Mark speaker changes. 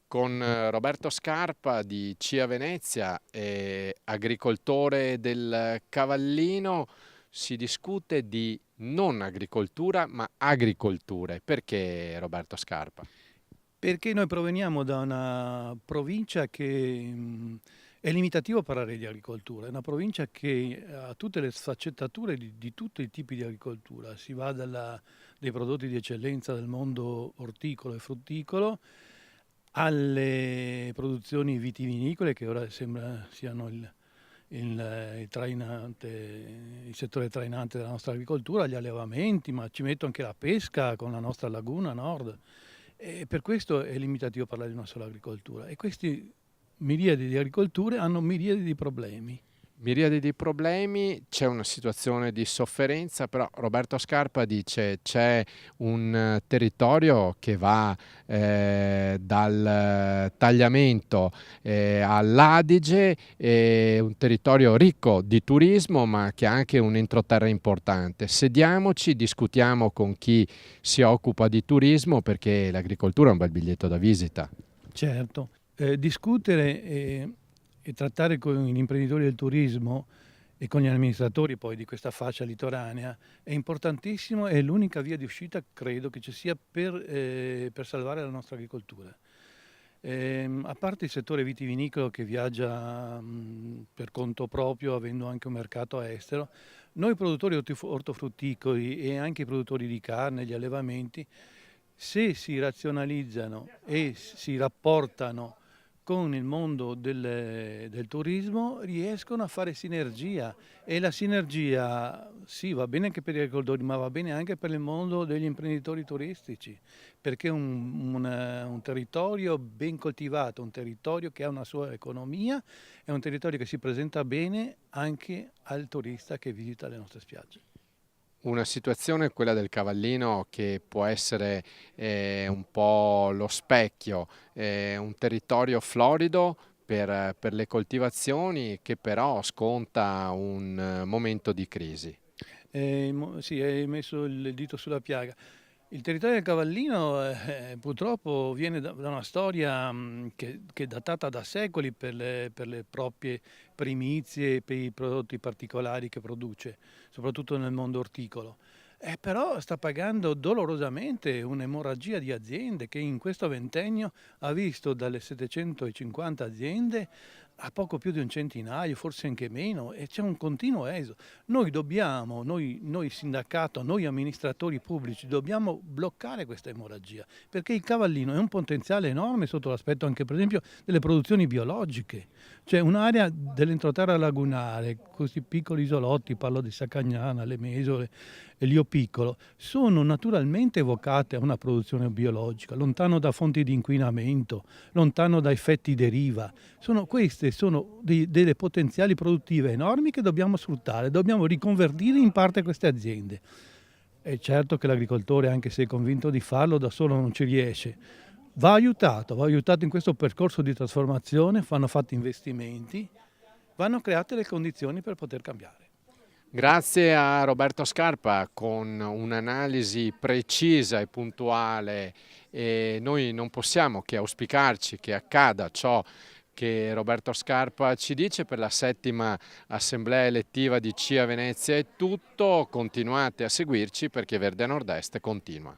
Speaker 1: Con Roberto Scarpa di CIA Venezia, agricoltore del Cavallino, si discute di non agricoltura ma agricolture. Perché Roberto Scarpa?
Speaker 2: Perché noi proveniamo da una provincia che è limitativo parlare di agricoltura, è una provincia che ha tutte le sfaccettature di tutti i tipi di agricoltura, si va dai prodotti di eccellenza del mondo orticolo e frutticolo alle produzioni vitivinicole che ora sembra siano il settore trainante della nostra agricoltura, gli allevamenti, ma ci metto anche la pesca con la nostra laguna nord. E per questo è limitativo parlare di una sola agricoltura. E questi miriadi di agricolture hanno miriadi di problemi.
Speaker 1: Miriadi di problemi, c'è una situazione di sofferenza, però Roberto Scarpa dice c'è un territorio che va dal tagliamento all'Adige, un territorio ricco di turismo ma che ha anche un entroterra importante. Sediamoci, discutiamo con chi si occupa di turismo perché l'agricoltura è un bel biglietto da visita.
Speaker 2: Certo, discutere e trattare con gli imprenditori del turismo e con gli amministratori poi di questa fascia litoranea è importantissimo, è l'unica via di uscita, credo, che ci sia per salvare la nostra agricoltura. A parte il settore vitivinicolo che viaggia per conto proprio, avendo anche un mercato estero, noi produttori ortofrutticoli e anche i produttori di carne, gli allevamenti, se si razionalizzano e si rapportano con il mondo del turismo, riescono a fare sinergia, e la sinergia sì, va bene anche per gli agricoltori, ma va bene anche per il mondo degli imprenditori turistici, perché un territorio ben coltivato, un territorio che ha una sua economia, è un territorio che si presenta bene anche al turista che visita le nostre spiagge.
Speaker 1: Una situazione, quella del Cavallino, che può essere un po' lo specchio, un territorio florido per le coltivazioni che però sconta un momento di crisi.
Speaker 2: Sì, hai messo il dito sulla piaga. Il territorio del Cavallino purtroppo viene da una storia che è datata da secoli per le proprie primizie e per i prodotti particolari che produce, soprattutto nel mondo orticolo. Però sta pagando dolorosamente un'emorragia di aziende che in questo ventennio ha visto dalle 750 aziende a poco più di un centinaio, forse anche meno, e c'è un continuo esodo. Noi sindacato, noi amministratori pubblici dobbiamo bloccare questa emorragia, perché il Cavallino è un potenziale enorme sotto l'aspetto anche per esempio delle produzioni biologiche. Cioè un'area dell'entroterra lagunare, questi piccoli isolotti, parlo di Saccagnana, le Mesole e l'Io Piccolo, sono naturalmente evocate a una produzione biologica, lontano da fonti di inquinamento, lontano da effetti deriva. Queste sono delle potenziali produttive enormi che dobbiamo sfruttare, dobbiamo riconvertire in parte queste aziende. È certo che l'agricoltore, anche se è convinto di farlo, da solo non ci riesce. Va aiutato in questo percorso di trasformazione, vanno fatti investimenti, vanno create le condizioni per poter cambiare.
Speaker 1: Grazie a Roberto Scarpa con un'analisi precisa e puntuale, e noi non possiamo che auspicarci che accada ciò che Roberto Scarpa ci dice. Per la settima assemblea elettiva di CIA Venezia è tutto, continuate a seguirci perché Verde a Nord-Est continua.